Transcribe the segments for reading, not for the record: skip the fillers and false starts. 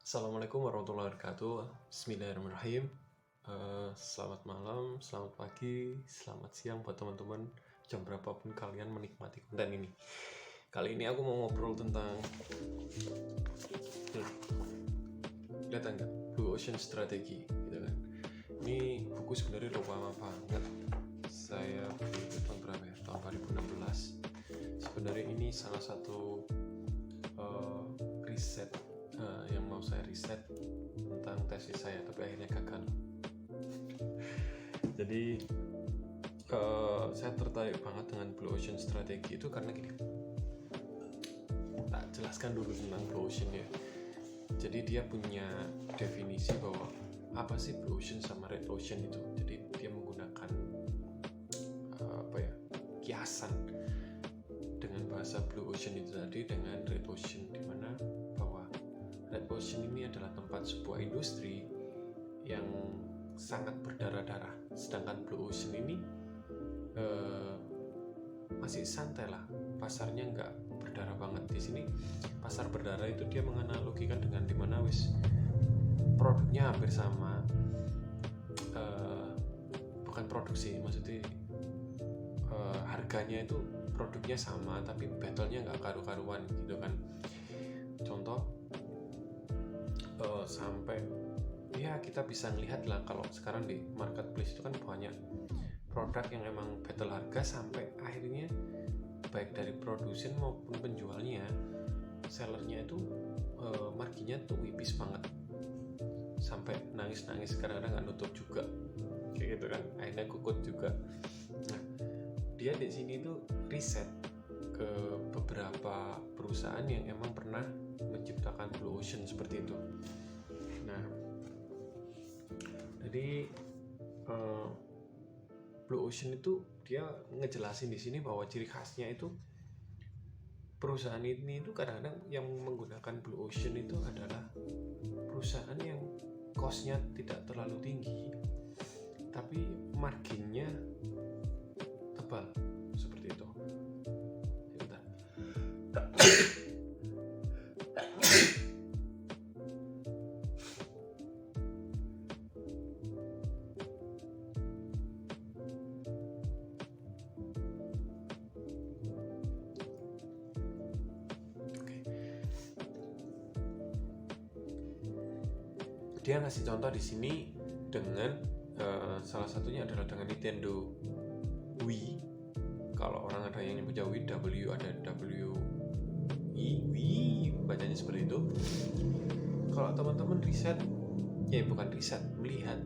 Assalamualaikum warahmatullahi wabarakatuh. Bismillahirrahmanirrahim. Selamat malam, selamat pagi, selamat siang buat teman-teman jam berapapun kalian menikmati konten ini. Kali ini aku mau ngobrol tentang kelihatan nggak? Blue Ocean Strategy gitu kan. Ini buku sebenarnya udah lama banget. Saya beli itu tahun berapa ya? Tahun 2016. Sebenarnya ini salah satu riset yang mau saya riset tentang tesis saya, tapi akhirnya gagal. Jadi saya tertarik banget dengan Blue Ocean Strategy itu karena gini. Tak jelaskan dulu tentang Blue Ocean ya. Jadi dia punya definisi bahwa apa sih Blue Ocean sama Red Ocean itu. Jadi dia menggunakan kiasan dengan bahasa Blue Ocean itu tadi dengan Red Ocean, di mana bahwa Red Ocean ini adalah tempat sebuah industri yang sangat berdarah-darah, sedangkan Blue Ocean ini masih santai lah, pasarnya nggak berdarah banget. Di sini pasar berdarah itu dia menganalogikan dengan dimana produknya hampir sama, bukan produksi, maksudnya harganya itu produknya sama tapi battle-nya nggak karu-karuan gitu kan. Contoh sampai ya kita bisa ngelihat lah, kalau sekarang di marketplace itu kan banyak produk yang emang battle harga sampai akhirnya baik dari produsen maupun penjualnya, sellernya itu marginnya tuh wipis banget sampai nangis-nangis, kadang-kadang nggak nutup juga kayak gitu kan, akhirnya kukut juga. Nah, dia di sini tuh riset ke beberapa perusahaan yang emang pernah menciptakan Blue Ocean seperti itu. Nah, jadi Blue Ocean itu dia ngejelasin di sini bahwa ciri khasnya itu perusahaan ini itu kadang-kadang yang menggunakan Blue Ocean itu adalah perusahaan yang cost-nya tidak terlalu tinggi tapi marginnya tebal seperti itu. Bentar. Dia ngasih contoh di sini dengan salah satunya adalah dengan Nintendo Wii. Kalau orang ada yang nyebutnya Wii, W ada W I, Wii bacanya seperti itu. Kalau teman-teman riset, bukan riset, melihat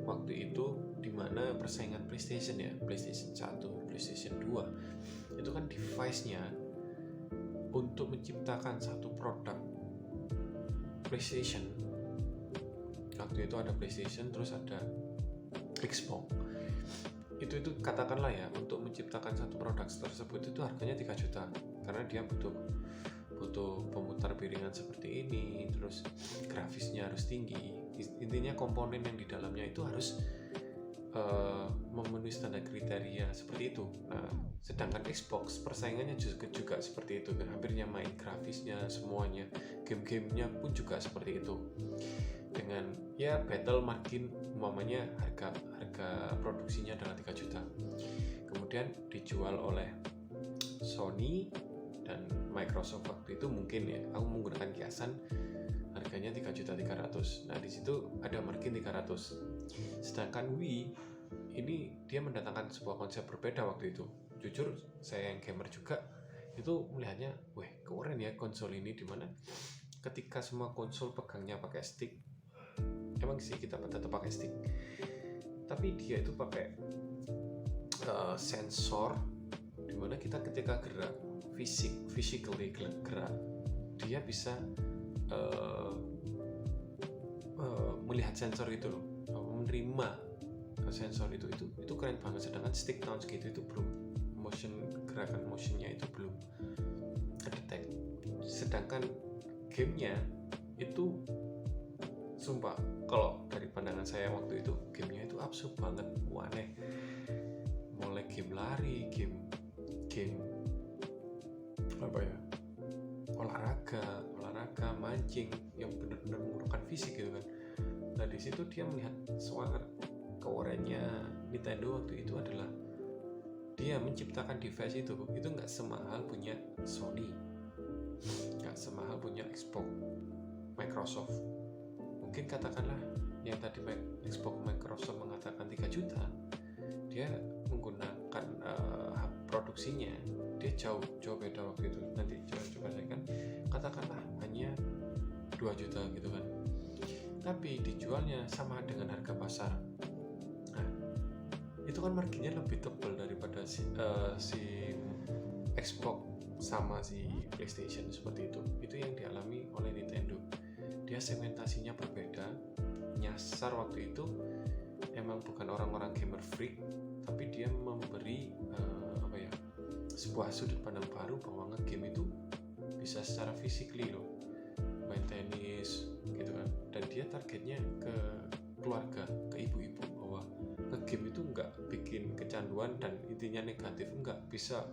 waktu itu dimana persaingan PlayStation ya, PlayStation 1, PlayStation 2 itu kan device-nya untuk menciptakan satu produk PlayStation. Waktu itu ada PlayStation, terus ada Xbox. Itu katakanlah ya, untuk menciptakan satu produk tersebut itu harganya 3 juta karena dia butuh pemutar piringan seperti ini, terus grafisnya harus tinggi. Intinya komponen yang di dalamnya itu harus memenuhi standar kriteria seperti itu. Nah, sedangkan Xbox persaingannya juga seperti itu kan, hampir nyamain grafisnya semuanya, game-gamenya pun juga seperti itu, dengan ya battle margin umpamanya harga produksinya adalah 3 juta, kemudian dijual oleh Sony dan Microsoft waktu itu, mungkin ya aku menggunakan kiasan, harganya 3.300.000. Nah, di situ ada margin 300. Sedangkan Wii ini dia mendatangkan sebuah konsep berbeda waktu itu. Jujur saya yang gamer juga itu melihatnya, keren ya konsol ini, dimana ketika semua konsol pegangnya pakai stick. Emang sih kita tetap pakai stick, tapi dia itu pakai sensor, dimana kita ketika gerak physically gerak, dia bisa melihat sensor itu loh, menerima sensor itu keren banget. Sedangkan stick tahun segitu itu belum, gerakan motionnya itu belum detect. Sedangkan gamenya itu sumpah, kalau dari pandangan saya waktu itu, gamenya itu absurd banget, aneh. Mulai game lari, game olahraga, mancing yang benar-benar fisik gitu kan. Nah di situ dia melihat kewarannya Nintendo waktu itu adalah dia menciptakan device itu nggak semahal punya Sony, nggak semahal punya Xbox Microsoft. Mungkin katakanlah yang tadi Xbox Microsoft mengatakan 3 juta, dia menggunakan produksinya dia jauh beda waktu itu. Nanti coba saya kan katakanlah hanya 2 juta gitu kan, tapi dijualnya sama dengan harga pasar. Nah itu kan marginnya lebih tebal daripada si Xbox sama si PlayStation. Seperti itu yang dialami oleh Nintendo. Dia segmentasinya berbeda, nyasar waktu itu emang bukan orang-orang gamer freak, tapi dia memberi sebuah sudut pandang baru bahwa nge-game itu bisa secara physically loh, main tenis gitu kan. Dan dia targetnya ke keluarga, ke ibu-ibu, bahwa nge-game itu nggak bikin kecanduan dan intinya negatif, nggak, bisa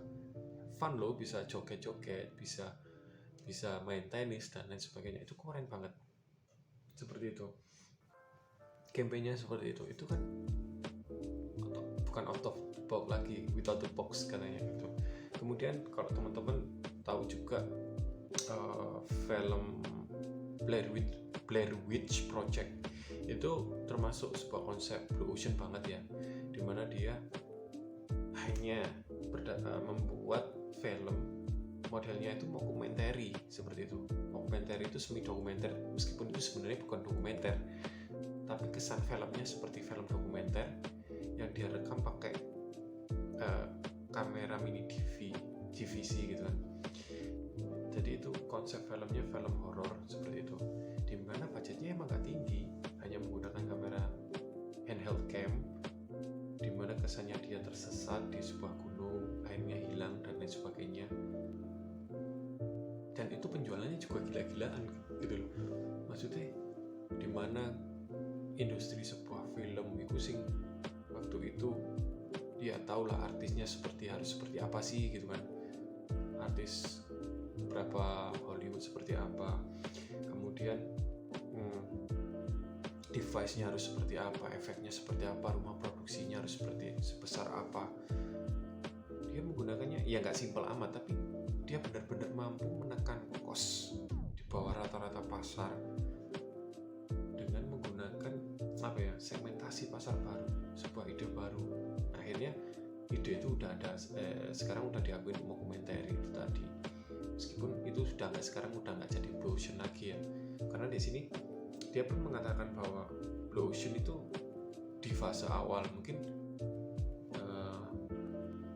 fun loh, bisa joget-joget, bisa main tenis dan lain sebagainya. Itu keren banget. Seperti itu. Campaign-nya seperti itu kan bukan out of box lagi, without the box katanya gitu. Kemudian kalau teman-teman tahu juga film Blair Witch Project, itu termasuk sebuah konsep Blue Ocean banget ya, dimana dia hanya membuat film modelnya itu dokumenter seperti itu. Dokumenter itu semi dokumenter, meskipun itu sebenarnya bukan dokumenter, tapi kesan filmnya seperti film dokumenter yang dia rekam pakai kamera mini DVC gitu kan. Jadi itu konsep filmnya film horor seperti itu, dimana budgetnya emang gak tinggi, hanya menggunakan kamera handheld cam, dimana kesannya dia tersesat di sebuah gunung, airnya hilang dan lain sebagainya. Dan itu penjualannya juga gila-gilaan gitu loh. Maksudnya dimana industri sebuah film itu sing waktu itu dia tahulah artisnya harus seperti apa sih gitu kan, artis berapa Hollywood seperti apa, kemudian device-nya harus seperti apa, efeknya seperti apa, rumah produksinya harus sebesar apa. Dia menggunakannya ya nggak simpel amat, tapi dia benar-benar mampu menekan cost di bawah rata-rata pasar dengan menggunakan segmentasi pasar baru, sebuah ide baru. Akhirnya ide itu udah ada, sekarang udah diakui dokumenter itu tadi. Meskipun itu sekarang udah nggak jadi Blue Ocean lagi ya, karena di sini dia pun mengatakan bahwa Blue Ocean itu di fase awal, mungkin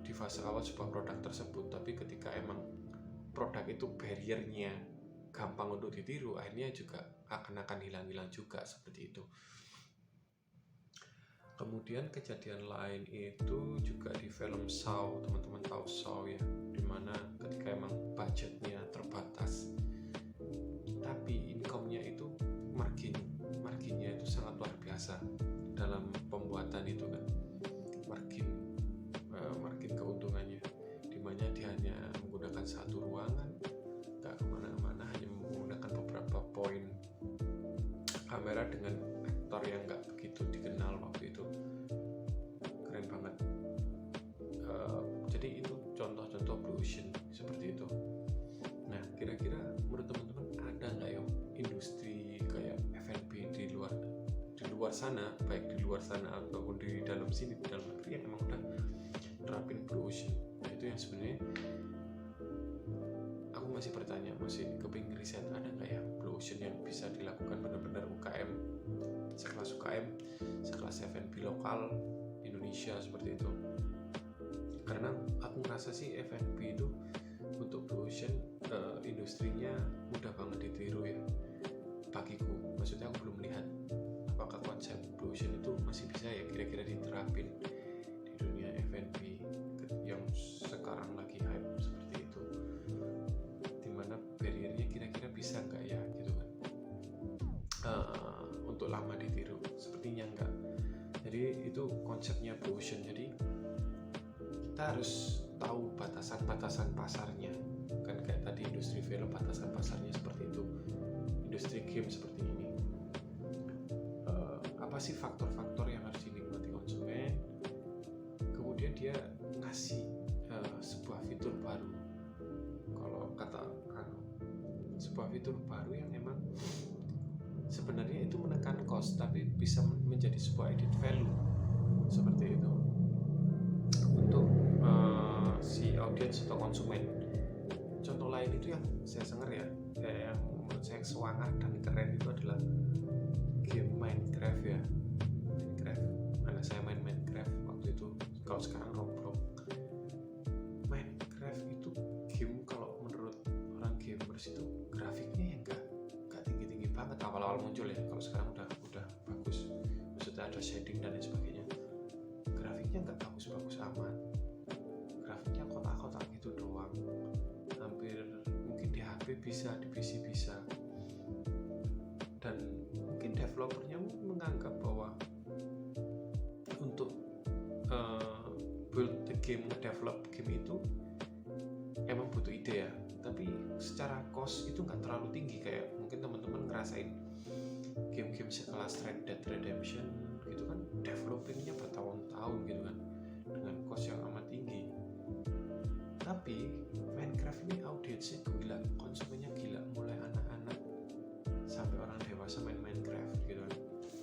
di fase awal sebuah produk tersebut, tapi ketika emang produk itu barriernya gampang untuk ditiru, akhirnya juga akan hilang juga seperti itu. Kemudian kejadian lain itu juga di film Saw, teman-teman tahu Saw ya, dimana ketika emang budgetnya terbatas, tapi income-nya itu marginnya itu sangat luar biasa dalam pembuatan itu kan, margin keuntungannya, dimana dia hanya menggunakan satu ruangan, nggak kemana-mana, hanya menggunakan beberapa poin kamera dengan aktor yang nggak begitu dikenal waktu itu. Keren banget. Jadi itu contoh-contoh Blue Ocean seperti itu. Nah kira-kira menurut teman-teman ada nggak ya industri kayak F&B di luar sana, baik di luar sana ataupun di dalam sini, di dalam negeri, yang emang udah terapin Blue Ocean? Nah itu yang sebenarnya aku masih bertanya, masih kepingin riset, ada nggak ya Blue Ocean yang bisa dilakukan benar-benar UKM, sekelas F&B lokal Indonesia seperti itu. Karena aku ngerasa sih F&B itu untuk Blue Ocean industrinya mudah banget ditiru ya bagiku. Maksudnya aku belum melihat apakah konsep Blue Ocean itu masih bisa ya kira-kira diterapin di dunia F&B yang sekarang lagi hype seperti itu, dimana barriernya kira-kira bisa nggak ya gitu kan, untuk lama ditiru. Sepertinya enggak. Jadi itu konsepnya Blue Ocean. Jadi kita harus tahu batasan-batasan pasarnya kan, kayak tadi industri film batasan pasarnya seperti itu, industri game seperti ini. apa sih faktor-faktor yang harus dinikmati konsumen, kemudian dia ngasih sebuah fitur baru. Kalau kata sebuah fitur baru yang memang sebenarnya itu menekan cost tapi bisa menjadi sebuah added value seperti itu untuk si audiens atau konsumen. Contoh lain itu yang saya dengar ya, yang menurut saya semangat dan keren itu adalah game Minecraft ya. Minecraft, mana saya main Minecraft waktu itu, kalau sekarang Roblox. Minecraft itu game kalau menurut orang gamers itu grafiknya yang nggak tinggi-tinggi banget awal-awal muncul ya. Kalau sekarang udah bagus, maksudnya ada shading dan lain sebagainya. Grafiknya nggak bagus-bagus amat, grafiknya kotak-kotak gitu doang. Hampir mungkin di HP bisa, di PC bisa. Dan mungkin developernya menganggap bahwa untuk build the game, develop game itu emang butuh ide ya, tapi secara cost itu nggak terlalu tinggi. Kayak mungkin teman-teman ngerasain game-game sekelas Red Dead Redemption gitu kan, developingnya bertahun-tahun gitu kan, dengan cost yang amat tinggi. Tapi Minecraft ini audiensnya gila, konsumennya gila, mulai anak-anak sampai orang dewasa main Minecraft gitu kan.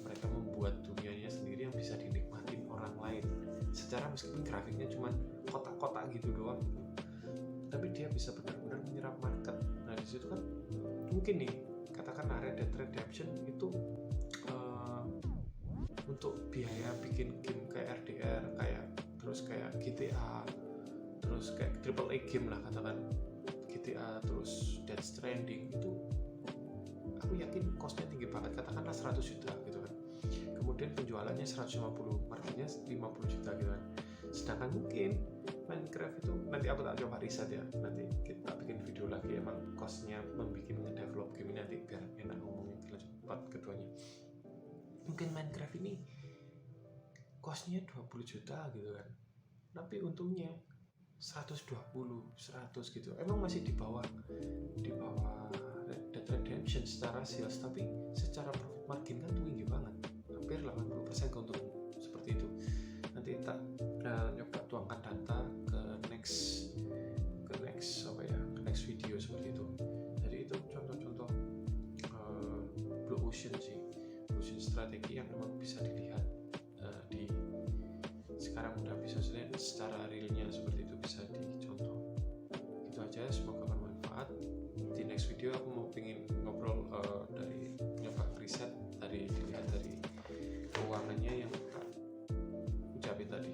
Mereka membuat dunianya sendiri yang bisa dinikmatin orang lain, secara meskipun grafiknya cuma kotak-kotak gitu doang, tapi dia bisa benar-benar menyerap market. Nah di situ kan mungkin nih katakanlah Red Dead Redemption itu untuk biaya bikin game kayak RDR, kayak terus kayak GTA, terus kayak AAA game lah katakan GTA, terus Death Stranding, itu aku yakin costnya tinggi banget, katakanlah 100 juta gitu kan. Kemudian penjualannya 150, marketnya 50 juta gitu kan. Sedangkan mungkin Minecraft itu, nanti aku tak coba riset ya, nanti kita bikin video lagi emang costnya membuat ngedevelop game ini, nanti biar enak ngomongin cepat keduanya. Mungkin Minecraft ini costnya 20 juta gitu kan, tapi untungnya 120, 100 gitu. Emang masih di bawah Red Dead Redemption secara sales, tapi secara profit margin kan tinggi banget, hampir 80% keuntungan seperti itu. Nanti kita nyoba tuangkan data ke next video seperti itu. Jadi itu contoh-contoh Blue Ocean sih, Blue Ocean strategi yang memang bisa dilihat di sekarang udah bisa secara realnya seperti itu, bisa dicontoh. Itu aja, semoga bermanfaat. Di next video aku mau pengen ngobrol dari nyoba riset, dari dilihat dari keuangannya yang tak ucapin tadi.